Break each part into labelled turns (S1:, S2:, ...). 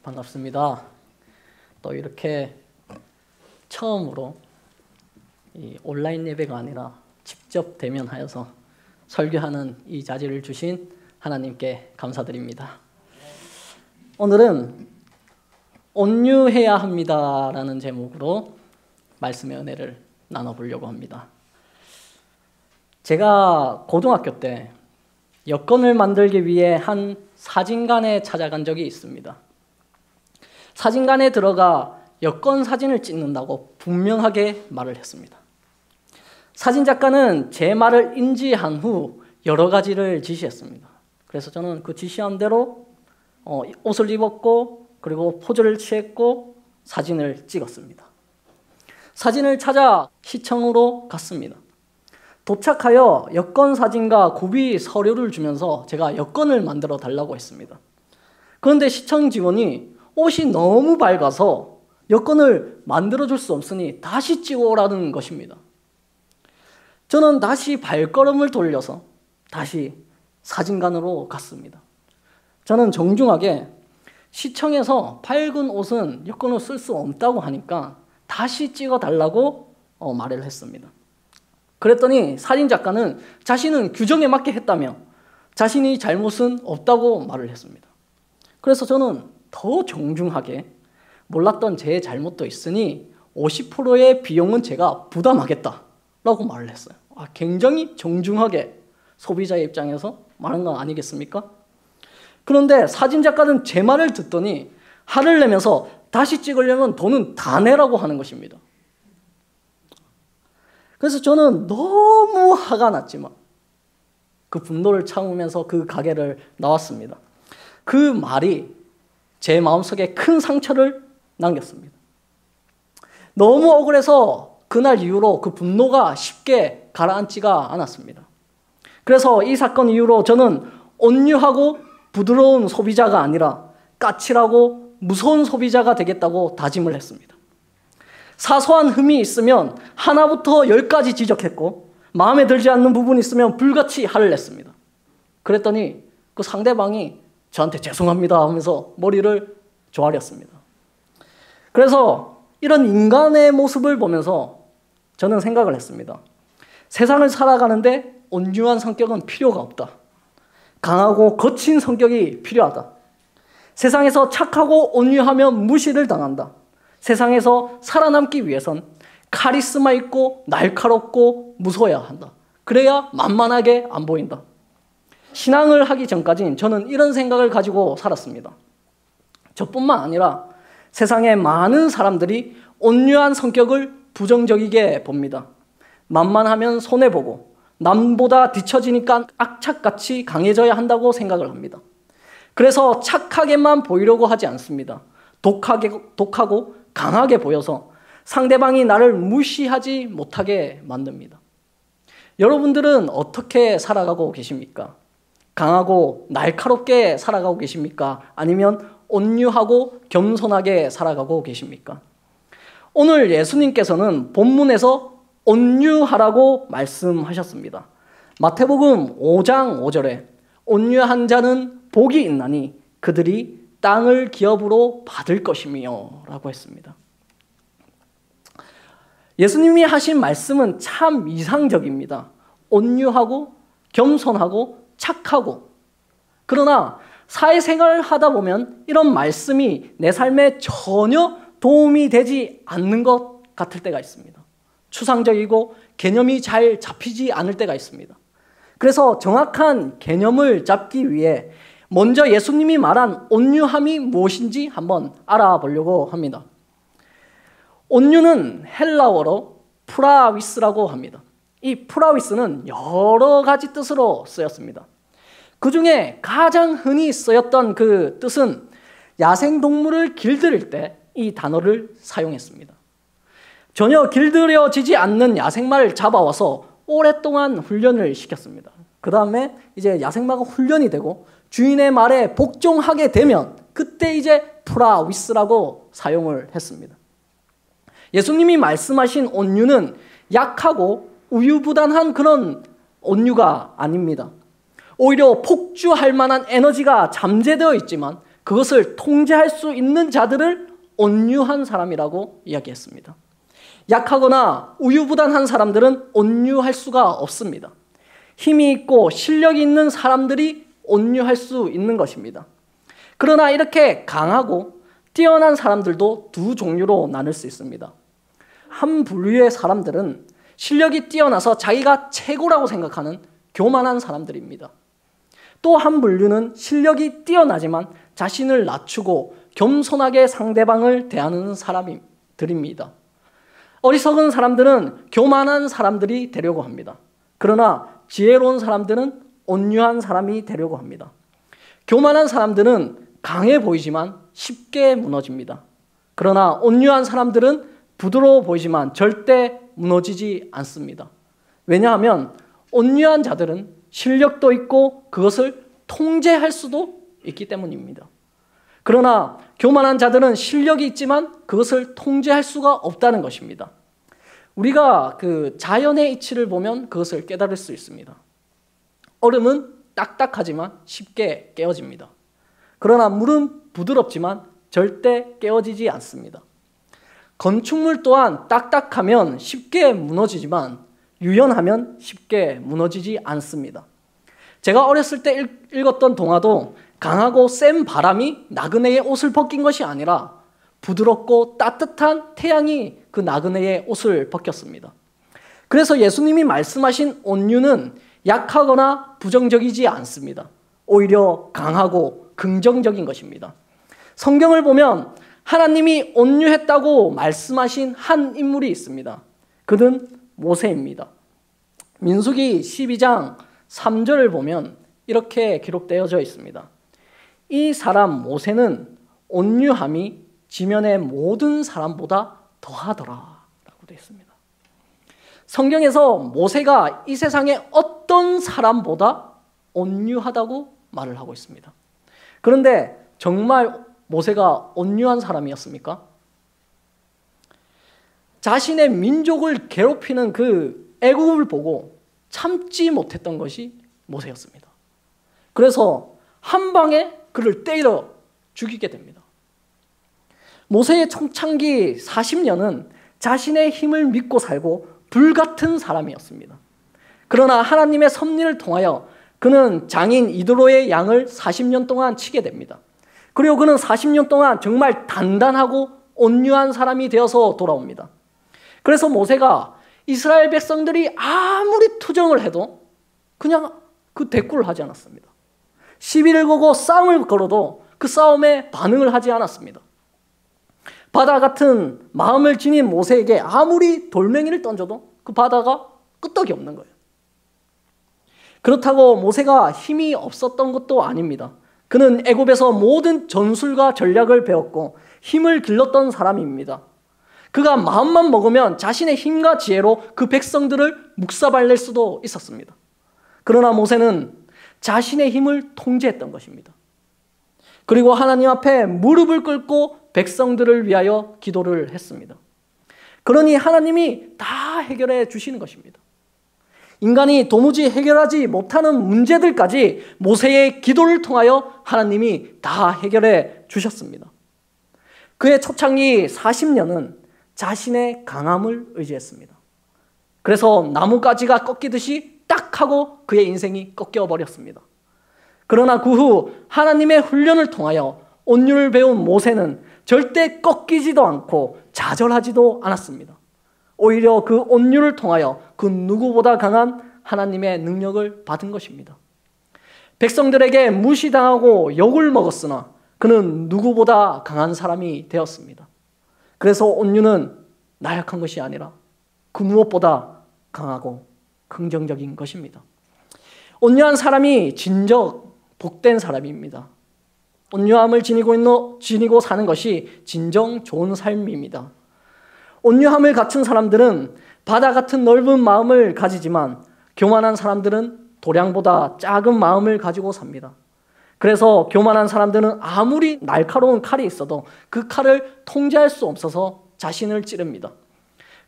S1: 반갑습니다. 또 이렇게 처음으로 이 온라인 예배가 아니라 직접 대면하여서 설교하는 이 자리를 주신 하나님께 감사드립니다. 오늘은 온유해야 합니다라는 제목으로 말씀의 은혜를 나눠보려고 합니다. 제가 고등학교 때 여권을 만들기 위해 한 사진관에 찾아간 적이 있습니다. 사진관에 들어가 여권 사진을 찍는다고 분명하게 말을 했습니다. 사진작가는 제 말을 인지한 후 여러 가지를 지시했습니다. 그래서 저는 그 지시한 대로 옷을 입었고 그리고 포즈를 취했고 사진을 찍었습니다. 사진을 찾아 시청으로 갔습니다. 도착하여 여권 사진과 구비 서류를 주면서 제가 여권을 만들어 달라고 했습니다. 그런데 시청 직원이 옷이 너무 밝아서 여권을 만들어줄 수 없으니 다시 찍어오라는 것입니다. 저는 다시 발걸음을 돌려서 다시 사진관으로 갔습니다. 저는 정중하게 시청에서 밝은 옷은 여권을 쓸 수 없다고 하니까 다시 찍어달라고 말을 했습니다. 그랬더니 사진작가는 자신은 규정에 맞게 했다며 자신이 잘못은 없다고 말을 했습니다. 그래서 저는 더 정중하게 몰랐던 제 잘못도 있으니 50%의 비용은 제가 부담하겠다라고 말을 했어요. 굉장히 정중하게 소비자의 입장에서 말한 건 아니겠습니까? 그런데 사진작가는 제 말을 듣더니 화를 내면서 다시 찍으려면 돈은 다 내라고 하는 것입니다. 그래서 저는 너무 화가 났지만 그 분노를 참으면서 그 가게를 나왔습니다. 그 말이 제 마음속에 큰 상처를 남겼습니다. 너무 억울해서 그날 이후로 그 분노가 쉽게 가라앉지가 않았습니다. 그래서 이 사건 이후로 저는 온유하고 부드러운 소비자가 아니라 까칠하고 무서운 소비자가 되겠다고 다짐을 했습니다. 사소한 흠이 있으면 하나부터 10까지 지적했고 마음에 들지 않는 부분이 있으면 불같이 화를 냈습니다. 그랬더니 그 상대방이 저한테 죄송합니다 하면서 머리를 조아렸습니다. 그래서 이런 인간의 모습을 보면서 저는 생각을 했습니다. 세상을 살아가는데 온유한 성격은 필요가 없다. 강하고 거친 성격이 필요하다. 세상에서 착하고 온유하면 무시를 당한다. 세상에서 살아남기 위해선 카리스마 있고 날카롭고 무서워야 한다. 그래야 만만하게 안 보인다. 신앙을 하기 전까지는 저는 이런 생각을 가지고 살았습니다. 저뿐만 아니라 세상의 많은 사람들이 온유한 성격을 부정적이게 봅니다. 만만하면 손해보고 남보다 뒤처지니까 악착같이 강해져야 한다고 생각을 합니다. 그래서 착하게만 보이려고 하지 않습니다. 독하고 강하게 보여서 상대방이 나를 무시하지 못하게 만듭니다. 여러분들은 어떻게 살아가고 계십니까? 강하고 날카롭게 살아가고 계십니까? 아니면 온유하고 겸손하게 살아가고 계십니까? 오늘 예수님께서는 본문에서 온유하라고 말씀하셨습니다. 마태복음 5장 5절에 온유한 자는 복이 있나니 그들이 땅을 기업으로 받을 것이며 라고 했습니다. 예수님이 하신 말씀은 참 이상적입니다. 온유하고 겸손하고 착하고. 그러나 사회생활을 하다 보면 이런 말씀이 내 삶에 전혀 도움이 되지 않는 것 같을 때가 있습니다. 추상적이고 개념이 잘 잡히지 않을 때가 있습니다. 그래서 정확한 개념을 잡기 위해 먼저 예수님이 말한 온유함이 무엇인지 한번 알아보려고 합니다. 온유는 헬라어로 프라위스라고 합니다. 이 프라위스는 여러 가지 뜻으로 쓰였습니다. 그 중에 가장 흔히 쓰였던 그 뜻은 야생동물을 길들일 때 이 단어를 사용했습니다. 전혀 길들여지지 않는 야생마를 잡아와서 오랫동안 훈련을 시켰습니다. 그 다음에 이제 야생마가 훈련이 되고 주인의 말에 복종하게 되면 그때 이제 프라위스라고 사용을 했습니다. 예수님이 말씀하신 온유는 약하고 우유부단한 그런 온유가 아닙니다. 오히려 폭주할 만한 에너지가 잠재되어 있지만 그것을 통제할 수 있는 자들을 온유한 사람이라고 이야기했습니다. 약하거나 우유부단한 사람들은 온유할 수가 없습니다. 힘이 있고 실력이 있는 사람들이 온유할 수 있는 것입니다. 그러나 이렇게 강하고 뛰어난 사람들도 두 종류로 나눌 수 있습니다. 한 부류의 사람들은 실력이 뛰어나서 자기가 최고라고 생각하는 교만한 사람들입니다. 또 한 분류는 실력이 뛰어나지만 자신을 낮추고 겸손하게 상대방을 대하는 사람들입니다. 어리석은 사람들은 교만한 사람들이 되려고 합니다. 그러나 지혜로운 사람들은 온유한 사람이 되려고 합니다. 교만한 사람들은 강해 보이지만 쉽게 무너집니다. 그러나 온유한 사람들은 부드러워 보이지만 절대 무너지지 않습니다. 왜냐하면 온유한 자들은 실력도 있고 그것을 통제할 수도 있기 때문입니다. 그러나 교만한 자들은 실력이 있지만 그것을 통제할 수가 없다는 것입니다. 우리가 그 자연의 이치를 보면 그것을 깨달을 수 있습니다. 얼음은 딱딱하지만 쉽게 깨어집니다. 그러나 물은 부드럽지만 절대 깨어지지 않습니다. 건축물 또한 딱딱하면 쉽게 무너지지만 유연하면 쉽게 무너지지 않습니다. 제가 어렸을 때 읽었던 동화도 강하고 센 바람이 나그네의 옷을 벗긴 것이 아니라 부드럽고 따뜻한 태양이 그 나그네의 옷을 벗겼습니다. 그래서 예수님이 말씀하신 온유는 약하거나 부정적이지 않습니다. 오히려 강하고 긍정적인 것입니다. 성경을 보면 하나님이 온유했다고 말씀하신 한 인물이 있습니다. 그는 모세입니다. 민수기 12장 3절을 보면 이렇게 기록되어져 있습니다. 이 사람 모세는 온유함이 지면의 모든 사람보다 더하더라 라고 되어 있습니다. 성경에서 모세가 이 세상의 어떤 사람보다 온유하다고 말을 하고 있습니다. 그런데 정말 모세가 온유한 사람이었습니까? 자신의 민족을 괴롭히는 그 애굽을 보고 참지 못했던 것이 모세였습니다. 그래서 한 방에 그를 때려 죽이게 됩니다. 모세의 초창기 40년은 자신의 힘을 믿고 살고 불같은 사람이었습니다. 그러나 하나님의 섭리를 통하여 그는 장인 이드로의 양을 40년 동안 치게 됩니다. 그리고 그는 40년 동안 정말 단단하고 온유한 사람이 되어서 돌아옵니다. 그래서 모세가 이스라엘 백성들이 아무리 투정을 해도 그냥 그 대꾸를 하지 않았습니다. 시비를 걸고 싸움을 걸어도 그 싸움에 반응을 하지 않았습니다. 바다 같은 마음을 지닌 모세에게 아무리 돌멩이를 던져도 그 바다가 끄떡이 없는 거예요. 그렇다고 모세가 힘이 없었던 것도 아닙니다. 그는 애굽에서 모든 전술과 전략을 배웠고 힘을 길렀던 사람입니다. 그가 마음만 먹으면 자신의 힘과 지혜로 그 백성들을 묵사발낼 수도 있었습니다. 그러나 모세는 자신의 힘을 통제했던 것입니다. 그리고 하나님 앞에 무릎을 꿇고 백성들을 위하여 기도를 했습니다. 그러니 하나님이 다 해결해 주시는 것입니다. 인간이 도무지 해결하지 못하는 문제들까지 모세의 기도를 통하여 하나님이 다 해결해 주셨습니다. 그의 초창기 40년은 자신의 강함을 의지했습니다. 그래서 나뭇가지가 꺾이듯이 딱 하고 그의 인생이 꺾여버렸습니다. 그러나 그 후 하나님의 훈련을 통하여 온유를 배운 모세는 절대 꺾이지도 않고 좌절하지도 않았습니다. 오히려 그 온유를 통하여 그 누구보다 강한 하나님의 능력을 받은 것입니다. 백성들에게 무시당하고 욕을 먹었으나 그는 누구보다 강한 사람이 되었습니다. 그래서 온유는 나약한 것이 아니라 그 무엇보다 강하고 긍정적인 것입니다. 온유한 사람이 진정 복된 사람입니다. 온유함을 지니고 사는 것이 진정 좋은 삶입니다. 온유함을 갖춘 사람들은 바다 같은 넓은 마음을 가지지만 교만한 사람들은 도량보다 작은 마음을 가지고 삽니다. 그래서 교만한 사람들은 아무리 날카로운 칼이 있어도 그 칼을 통제할 수 없어서 자신을 찌릅니다.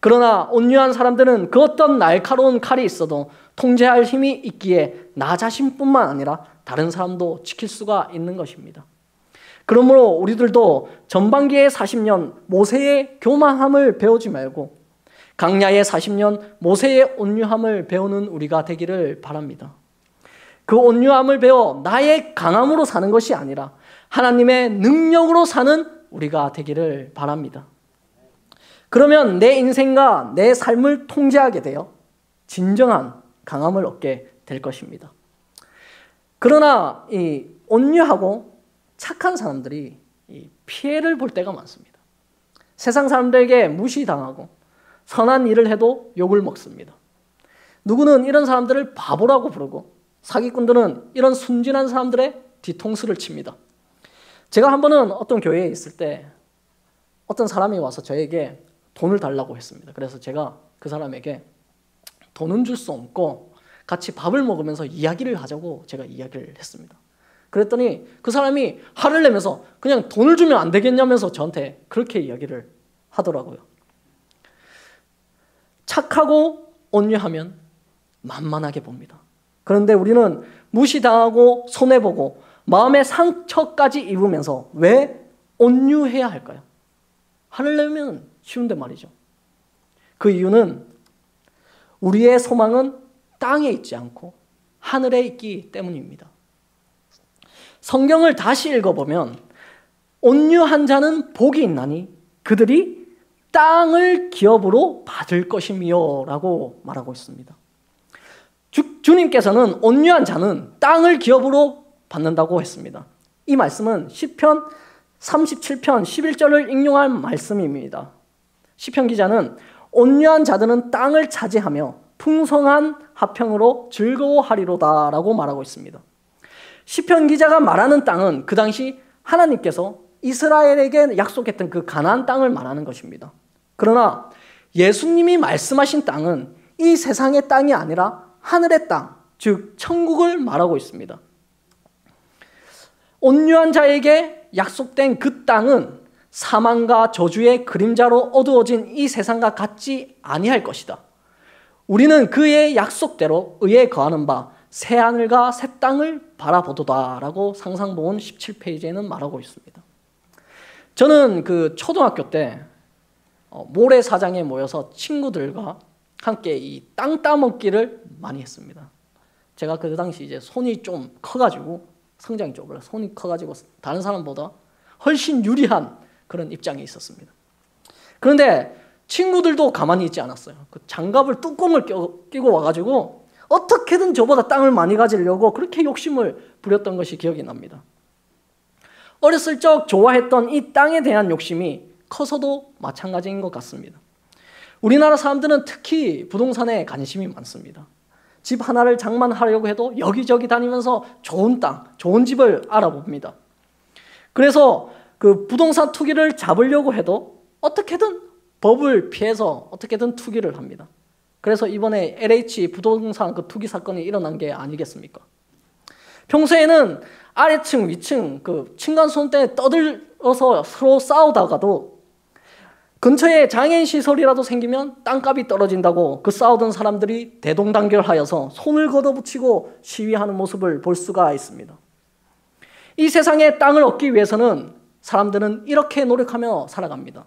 S1: 그러나 온유한 사람들은 그 어떤 날카로운 칼이 있어도 통제할 힘이 있기에 나 자신뿐만 아니라 다른 사람도 지킬 수가 있는 것입니다. 그러므로 우리들도 전반기의 40년 모세의 교만함을 배우지 말고 강야의 40년 모세의 온유함을 배우는 우리가 되기를 바랍니다. 그 온유함을 배워 나의 강함으로 사는 것이 아니라 하나님의 능력으로 사는 우리가 되기를 바랍니다. 그러면 내 인생과 내 삶을 통제하게 되어 진정한 강함을 얻게 될 것입니다. 그러나 이 온유하고 착한 사람들이 이 피해를 볼 때가 많습니다. 세상 사람들에게 무시당하고 선한 일을 해도 욕을 먹습니다. 누구는 이런 사람들을 바보라고 부르고 사기꾼들은 이런 순진한 사람들의 뒤통수를 칩니다. 제가 한 번은 어떤 교회에 있을 때 어떤 사람이 와서 저에게 돈을 달라고 했습니다. 그래서 제가 그 사람에게 돈은 줄 수 없고 같이 밥을 먹으면서 이야기를 하자고 제가 이야기를 했습니다. 그랬더니 그 사람이 화를 내면서 그냥 돈을 주면 안 되겠냐면서 저한테 그렇게 이야기를 하더라고요. 착하고 온유하면 만만하게 봅니다. 그런데 우리는 무시당하고 손해보고 마음의 상처까지 입으면서 왜 온유해야 할까요? 화를 내면 쉬운데 말이죠. 그 이유는 우리의 소망은 땅에 있지 않고 하늘에 있기 때문입니다. 성경을 다시 읽어보면 온유한 자는 복이 있나니 그들이 땅을 기업으로 받을 것이며 라고 말하고 있습니다. 주님께서는 온유한 자는 땅을 기업으로 받는다고 했습니다. 이 말씀은 시편 37편 11절을 인용한 말씀입니다. 시편 기자는 온유한 자들은 땅을 차지하며 풍성한 화평으로 즐거워하리로다 라고 말하고 있습니다. 시편 기자가 말하는 땅은 그 당시 하나님께서 이스라엘에게 약속했던 그 가나안 땅을 말하는 것입니다. 그러나 예수님이 말씀하신 땅은 이 세상의 땅이 아니라 하늘의 땅, 즉 천국을 말하고 있습니다. 온유한 자에게 약속된 그 땅은 사망과 저주의 그림자로 어두워진 이 세상과 같지 아니할 것이다. 우리는 그의 약속대로 의에 거하는 바 새 하늘과 새 땅을 바라보도다 라고 상상보원 17페이지에는 말하고 있습니다. 저는 그 초등학교 때 모래사장에 모여서 친구들과 함께 이 땅 따먹기를 많이 했습니다. 제가 그 당시 이제 손이 좀 커가지고 성장이 좁아서 손이 커가지고 다른 사람보다 훨씬 유리한 그런 입장에 있었습니다. 그런데 친구들도 가만히 있지 않았어요. 그 장갑을 뚜껑을 끼고 와가지고 어떻게든 저보다 땅을 많이 가지려고 그렇게 욕심을 부렸던 것이 기억이 납니다. 어렸을 적 좋아했던 이 땅에 대한 욕심이 커서도 마찬가지인 것 같습니다. 우리나라 사람들은 특히 부동산에 관심이 많습니다. 집 하나를 장만하려고 해도 여기저기 다니면서 좋은 땅, 좋은 집을 알아봅니다. 그래서 그 부동산 투기를 잡으려고 해도 어떻게든 법을 피해서 어떻게든 투기를 합니다. 그래서 이번에 LH 부동산 그 투기 사건이 일어난 게 아니겠습니까? 평소에는 아래층, 위층, 그 층간소음 때문에 떠들어서 서로 싸우다가도 근처에 장애인 시설이라도 생기면 땅값이 떨어진다고 그 싸우던 사람들이 대동단결하여서 손을 걷어붙이고 시위하는 모습을 볼 수가 있습니다. 이 세상에 땅을 얻기 위해서는 사람들은 이렇게 노력하며 살아갑니다.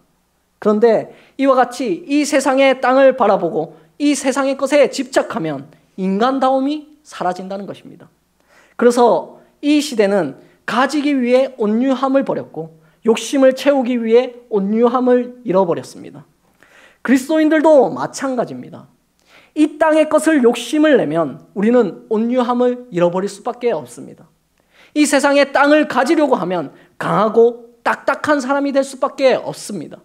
S1: 그런데 이와 같이 이 세상의 땅을 바라보고 이 세상의 것에 집착하면 인간다움이 사라진다는 것입니다. 그래서 이 시대는 가지기 위해 온유함을 버렸고 욕심을 채우기 위해 온유함을 잃어버렸습니다. 그리스도인들도 마찬가지입니다. 이 땅의 것을 욕심을 내면 우리는 온유함을 잃어버릴 수밖에 없습니다. 이 세상의 땅을 가지려고 하면 강하고 딱딱한 사람이 될 수밖에 없습니다.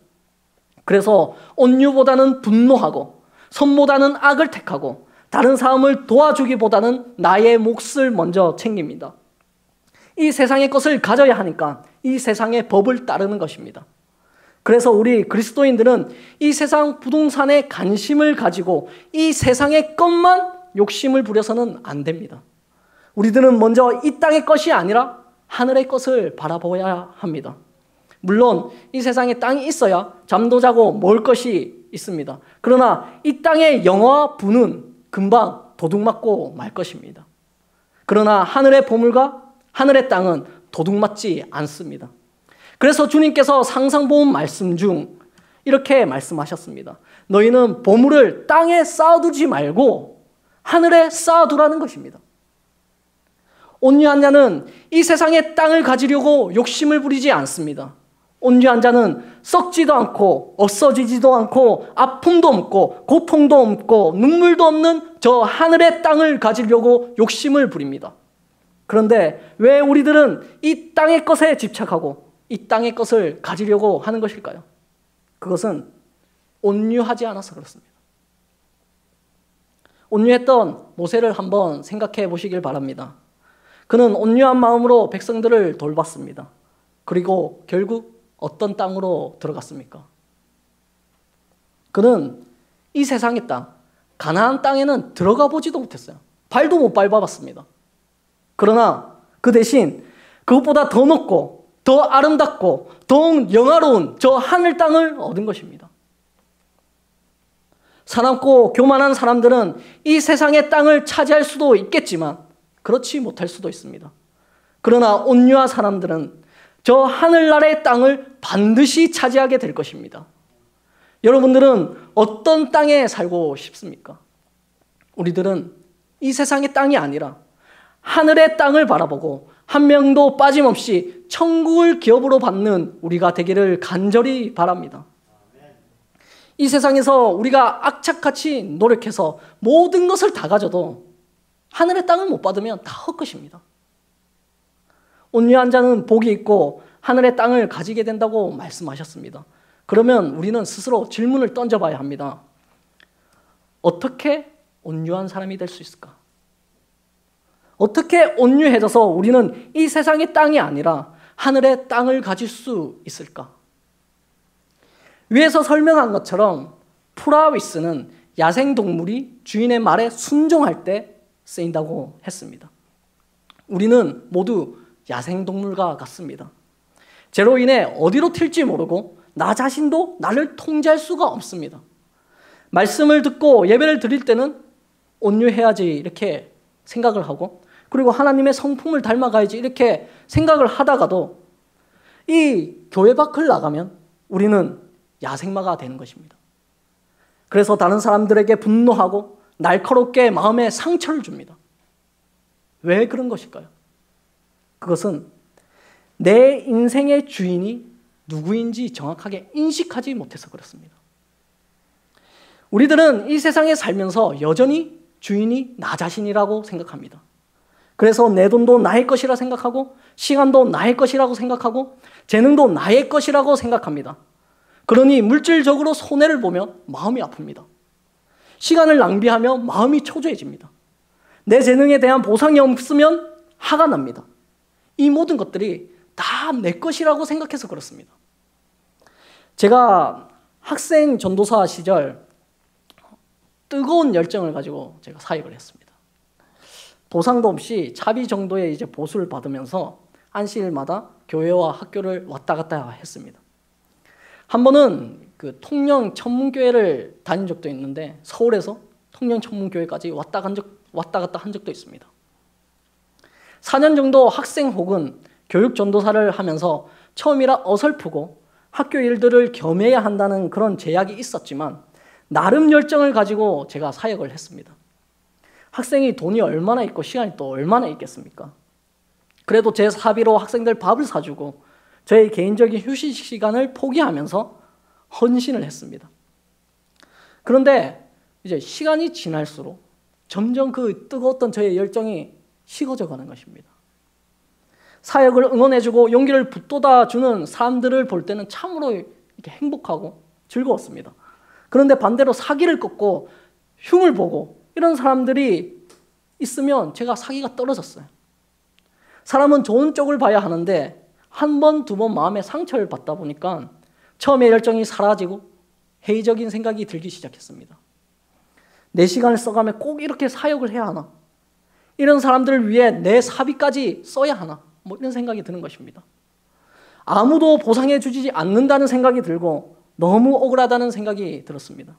S1: 그래서 온유보다는 분노하고 선보다는 악을 택하고 다른 사람을 도와주기보다는 나의 몫을 먼저 챙깁니다. 이 세상의 것을 가져야 하니까 이 세상의 법을 따르는 것입니다. 그래서 우리 그리스도인들은 이 세상 부동산에 관심을 가지고 이 세상의 것만 욕심을 부려서는 안 됩니다. 우리들은 먼저 이 땅의 것이 아니라 하늘의 것을 바라보아야 합니다. 물론 이 세상에 땅이 있어야 잠도 자고 먹을 것이 있습니다. 그러나 이 땅의 영화와 부는 금방 도둑맞고 말 것입니다. 그러나 하늘의 보물과 하늘의 땅은 도둑맞지 않습니다. 그래서 주님께서 상상보험 말씀 중 이렇게 말씀하셨습니다. 너희는 보물을 땅에 쌓아두지 말고 하늘에 쌓아두라는 것입니다. 온유한 자는 이 세상의 땅을 가지려고 욕심을 부리지 않습니다. 온유한 자는 썩지도 않고 없어지지도 않고 아픔도 없고 고통도 없고 눈물도 없는 저 하늘의 땅을 가지려고 욕심을 부립니다. 그런데 왜 우리들은 이 땅의 것에 집착하고 이 땅의 것을 가지려고 하는 것일까요? 그것은 온유하지 않아서 그렇습니다. 온유했던 모세를 한번 생각해 보시길 바랍니다. 그는 온유한 마음으로 백성들을 돌봤습니다. 그리고 결국 어떤 땅으로 들어갔습니까? 그는 이 세상의 땅, 가나안 땅에는 들어가 보지도 못했어요. 발도 못 밟아봤습니다. 그러나 그 대신 그것보다 더 높고 더 아름답고 더욱 영화로운 저 하늘 땅을 얻은 것입니다. 사납고 교만한 사람들은 이 세상의 땅을 차지할 수도 있겠지만 그렇지 못할 수도 있습니다. 그러나 온유한 사람들은 저 하늘나라의 땅을 반드시 차지하게 될 것입니다. 여러분들은 어떤 땅에 살고 싶습니까? 우리들은 이 세상의 땅이 아니라 하늘의 땅을 바라보고 한 명도 빠짐없이 천국을 기업으로 받는 우리가 되기를 간절히 바랍니다. 이 세상에서 우리가 악착같이 노력해서 모든 것을 다 가져도 하늘의 땅을 못 받으면 다 헛것입니다. 온유한 자는 복이 있고 하늘의 땅을 가지게 된다고 말씀하셨습니다. 그러면 우리는 스스로 질문을 던져봐야 합니다. 어떻게 온유한 사람이 될 수 있을까? 어떻게 온유해져서 우리는 이 세상의 땅이 아니라 하늘의 땅을 가질 수 있을까? 위에서 설명한 것처럼 프라위스는 야생동물이 주인의 말에 순종할 때 쓰인다고 했습니다. 우리는 모두 야생동물과 같습니다. 죄로 인해 어디로 튈지 모르고 나 자신도 나를 통제할 수가 없습니다. 말씀을 듣고 예배를 드릴 때는 온유해야지 이렇게 생각을 하고 그리고 하나님의 성품을 닮아가야지 이렇게 생각을 하다가도 이 교회 밖을 나가면 우리는 야생마가 되는 것입니다. 그래서 다른 사람들에게 분노하고 날카롭게 마음에 상처를 줍니다. 왜 그런 것일까요? 그것은 내 인생의 주인이 누구인지 정확하게 인식하지 못해서 그렇습니다. 우리들은 이 세상에 살면서 여전히 주인이 나 자신이라고 생각합니다. 그래서 내 돈도 나의 것이라 생각하고 시간도 나의 것이라고 생각하고 재능도 나의 것이라고 생각합니다. 그러니 물질적으로 손해를 보면 마음이 아픕니다. 시간을 낭비하며 마음이 초조해집니다. 내 재능에 대한 보상이 없으면 화가 납니다. 이 모든 것들이 다 내 것이라고 생각해서 그렇습니다. 제가 학생 전도사 시절 뜨거운 열정을 가지고 제가 사역을 했습니다. 보상도 없이 차비 정도의 이제 보수를 받으면서 안식일마다 교회와 학교를 왔다 갔다 했습니다. 한 번은 그 통영 천문교회를 다닌 적도 있는데 서울에서 통영 천문교회까지 왔다 갔다 한 적도 있습니다. 4년 정도 학생 혹은 교육 전도사를 하면서 처음이라 어설프고 학교 일들을 겸해야 한다는 그런 제약이 있었지만 나름 열정을 가지고 제가 사역을 했습니다. 학생이 돈이 얼마나 있고 시간이 또 얼마나 있겠습니까? 그래도 제 사비로 학생들 밥을 사주고 저의 개인적인 휴식 시간을 포기하면서 헌신을 했습니다. 그런데 이제 시간이 지날수록 점점 그 뜨거웠던 저의 열정이 식어져 가는 것입니다. 사역을 응원해주고 용기를 북돋아주는 사람들을 볼 때는 참으로 이렇게 행복하고 즐거웠습니다. 그런데 반대로 사기를 꺾고 흉을 보고 이런 사람들이 있으면 제가 사기가 떨어졌어요. 사람은 좋은 쪽을 봐야 하는데 한 번, 두 번 마음에 상처를 받다 보니까 처음에 열정이 사라지고 회의적인 생각이 들기 시작했습니다. 내 시간을 써가며 꼭 이렇게 사역을 해야 하나? 이런 사람들을 위해 내 사비까지 써야 하나? 뭐 이런 생각이 드는 것입니다. 아무도 보상해 주지 않는다는 생각이 들고 너무 억울하다는 생각이 들었습니다.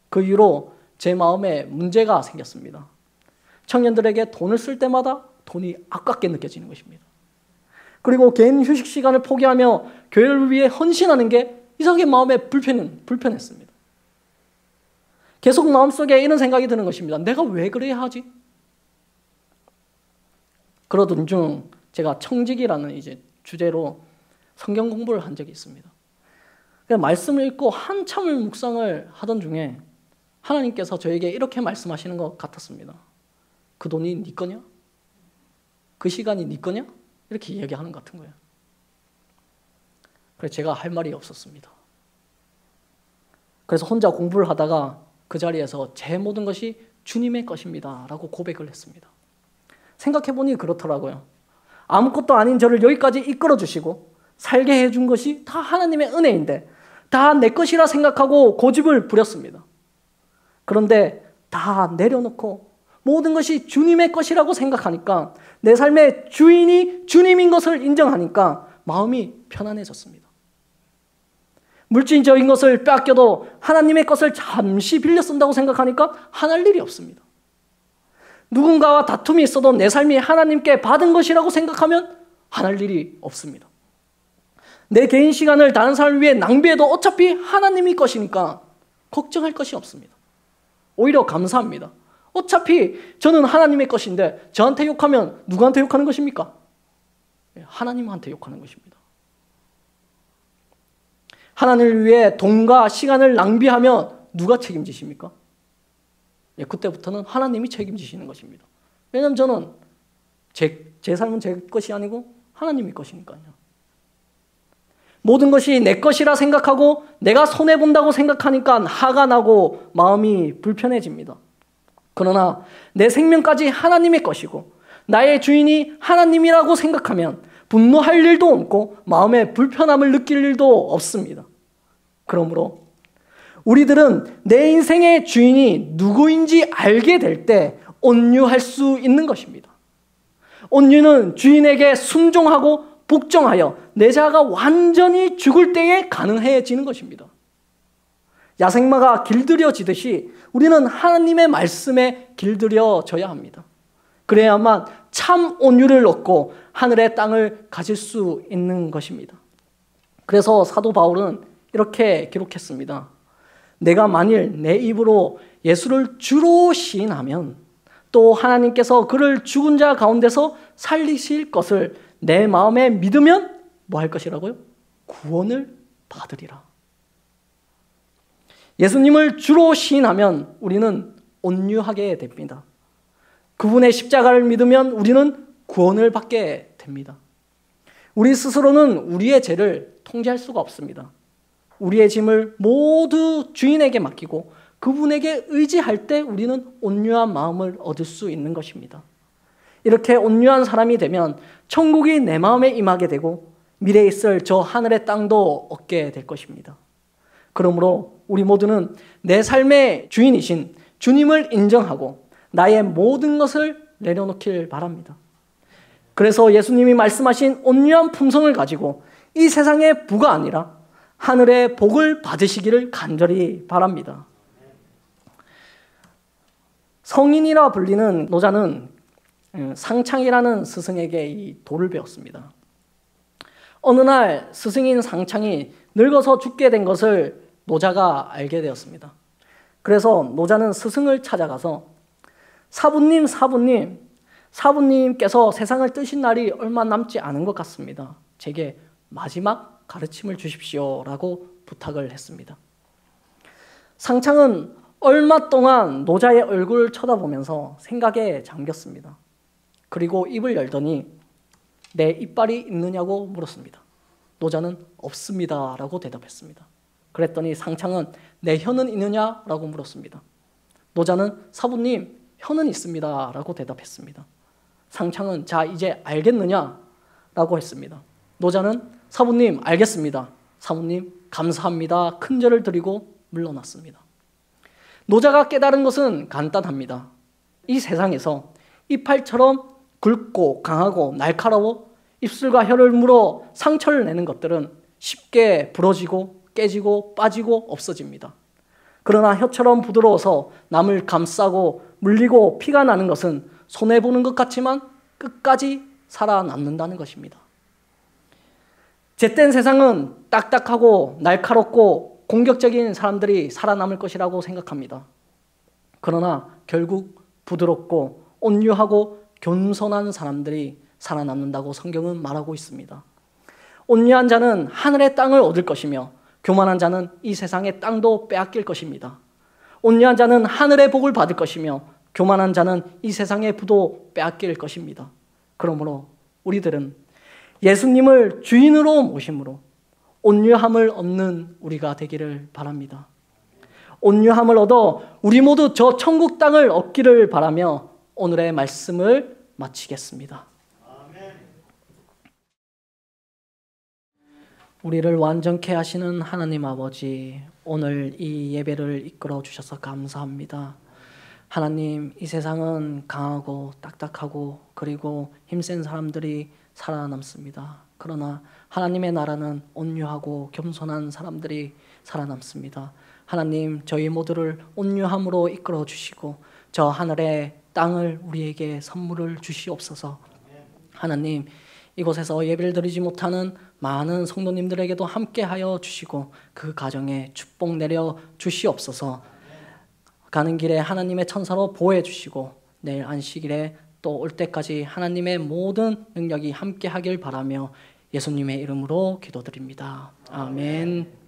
S1: 그 이후로 제 마음에 문제가 생겼습니다. 청년들에게 돈을 쓸 때마다 돈이 아깝게 느껴지는 것입니다. 그리고 개인 휴식 시간을 포기하며 교회를 위해 헌신하는 게 이상하게 마음에 불편했습니다. 계속 마음속에 이런 생각이 드는 것입니다. 내가 왜 그래야 하지? 그러던 중 제가 청직이라는 이제 주제로 성경 공부를 한 적이 있습니다. 말씀을 읽고 한참을 묵상을 하던 중에 하나님께서 저에게 이렇게 말씀하시는 것 같았습니다. 그 돈이 네 거냐? 그 시간이 네 거냐? 이렇게 이야기하는 것 같은 거예요. 그래서 제가 할 말이 없었습니다. 그래서 혼자 공부를 하다가 그 자리에서 제 모든 것이 주님의 것입니다 라고 고백을 했습니다. 생각해보니 그렇더라고요. 아무것도 아닌 저를 여기까지 이끌어주시고 살게 해준 것이 다 하나님의 은혜인데 다 내 것이라 생각하고 고집을 부렸습니다. 그런데 다 내려놓고 모든 것이 주님의 것이라고 생각하니까, 내 삶의 주인이 주님인 것을 인정하니까 마음이 편안해졌습니다. 물질적인 것을 빼앗겨도 하나님의 것을 잠시 빌려 쓴다고 생각하니까 화날 일이 없습니다. 누군가와 다툼이 있어도 내 삶이 하나님께 받은 것이라고 생각하면 화날 일이 없습니다. 내 개인 시간을 다른 사람을 위해 낭비해도 어차피 하나님이 것이니까 걱정할 것이 없습니다. 오히려 감사합니다. 어차피 저는 하나님의 것인데 저한테 욕하면 누구한테 욕하는 것입니까? 하나님한테 욕하는 것입니다. 하나님을 위해 돈과 시간을 낭비하면 누가 책임지십니까? 그때부터는 하나님이 책임지시는 것입니다. 왜냐하면 저는 제 삶은 제 것이 아니고 하나님의 것이니까요. 모든 것이 내 것이라 생각하고 내가 손해본다고 생각하니까 화가 나고 마음이 불편해집니다. 그러나 내 생명까지 하나님의 것이고 나의 주인이 하나님이라고 생각하면 분노할 일도 없고 마음에 불편함을 느낄 일도 없습니다. 그러므로 우리들은 내 인생의 주인이 누구인지 알게 될 때 온유할 수 있는 것입니다. 온유는 주인에게 순종하고 복종하여 내 자아가 완전히 죽을 때에 가능해지는 것입니다. 야생마가 길들여지듯이 우리는 하나님의 말씀에 길들여져야 합니다. 그래야만 참 온유를 얻고 하늘의 땅을 가질 수 있는 것입니다. 그래서 사도 바울은 이렇게 기록했습니다. 내가 만일 내 입으로 예수를 주로 시인하면 또 하나님께서 그를 죽은 자 가운데서 살리실 것을 내 마음에 믿으면 뭐 할 것이라고요? 구원을 받으리라. 예수님을 주로 시인하면 우리는 온유하게 됩니다. 그분의 십자가를 믿으면 우리는 구원을 받게 됩니다. 우리 스스로는 우리의 죄를 통제할 수가 없습니다. 우리의 짐을 모두 주인에게 맡기고 그분에게 의지할 때 우리는 온유한 마음을 얻을 수 있는 것입니다. 이렇게 온유한 사람이 되면 천국이 내 마음에 임하게 되고 미래에 있을 저 하늘의 땅도 얻게 될 것입니다. 그러므로 우리 모두는 내 삶의 주인이신 주님을 인정하고 나의 모든 것을 내려놓길 바랍니다. 그래서 예수님이 말씀하신 온유한 품성을 가지고 이 세상의 부가 아니라 하늘의 복을 받으시기를 간절히 바랍니다. 성인이라 불리는 노자는 상창이라는 스승에게 이 도를 배웠습니다. 어느 날 스승인 상창이 늙어서 죽게 된 것을 노자가 알게 되었습니다. 그래서 노자는 스승을 찾아가서 사부님께서 세상을 뜨신 날이 얼마 남지 않은 것 같습니다. 제게 마지막 가르침을 주십시오 라고 부탁을 했습니다. 상창은 얼마 동안 노자의 얼굴을 쳐다보면서 생각에 잠겼습니다. 그리고 입을 열더니 내 이빨이 있느냐고 물었습니다. 노자는 없습니다 라고 대답했습니다. 그랬더니 상창은 내 혀는 있느냐라고 물었습니다. 노자는 사부님 혀는 있습니다 라고 대답했습니다. 상창은 자 이제 알겠느냐 라고 했습니다. 노자는 사부님 알겠습니다. 사부님 감사합니다. 큰절을 드리고 물러났습니다. 노자가 깨달은 것은 간단합니다. 이 세상에서 이빨처럼 굵고 강하고 날카로워 입술과 혀를 물어 상처를 내는 것들은 쉽게 부러지고 깨지고 빠지고 없어집니다. 그러나 혀처럼 부드러워서 남을 감싸고 물리고 피가 나는 것은 손해보는 것 같지만 끝까지 살아남는다는 것입니다. 잿된 세상은 딱딱하고 날카롭고 공격적인 사람들이 살아남을 것이라고 생각합니다. 그러나 결국 부드럽고 온유하고 겸손한 사람들이 살아남는다고 성경은 말하고 있습니다. 온유한 자는 하늘의 땅을 얻을 것이며 교만한 자는 이 세상의 땅도 빼앗길 것입니다. 온유한 자는 하늘의 복을 받을 것이며 교만한 자는 이 세상의 부도 빼앗길 것입니다. 그러므로 우리들은 예수님을 주인으로 모심으로 온유함을 얻는 우리가 되기를 바랍니다. 온유함을 얻어 우리 모두 저 천국 땅을 얻기를 바라며 오늘의 말씀을 마치겠습니다. 우리를 완전케 하시는 하나님 아버지, 오늘 이 예배를 이끌어 주셔서 감사합니다. 하나님, 이 세상은 강하고 딱딱하고 그리고 힘센 사람들이 살아남습니다. 그러나 하나님의 나라는 온유하고 겸손한 사람들이 살아남습니다. 하나님, 저희 모두를 온유함으로 이끌어 주시고 저 하늘의 땅을 우리에게 선물을 주시옵소서. 하나님, 이곳에서 예배를 드리지 못하는 많은 성도님들에게도 함께하여 주시고 그 가정에 축복 내려 주시옵소서. 가는 길에 하나님의 천사로 보호해 주시고 내일 안식일에 또 올 때까지 하나님의 모든 능력이 함께하길 바라며 예수님의 이름으로 기도드립니다. 아멘.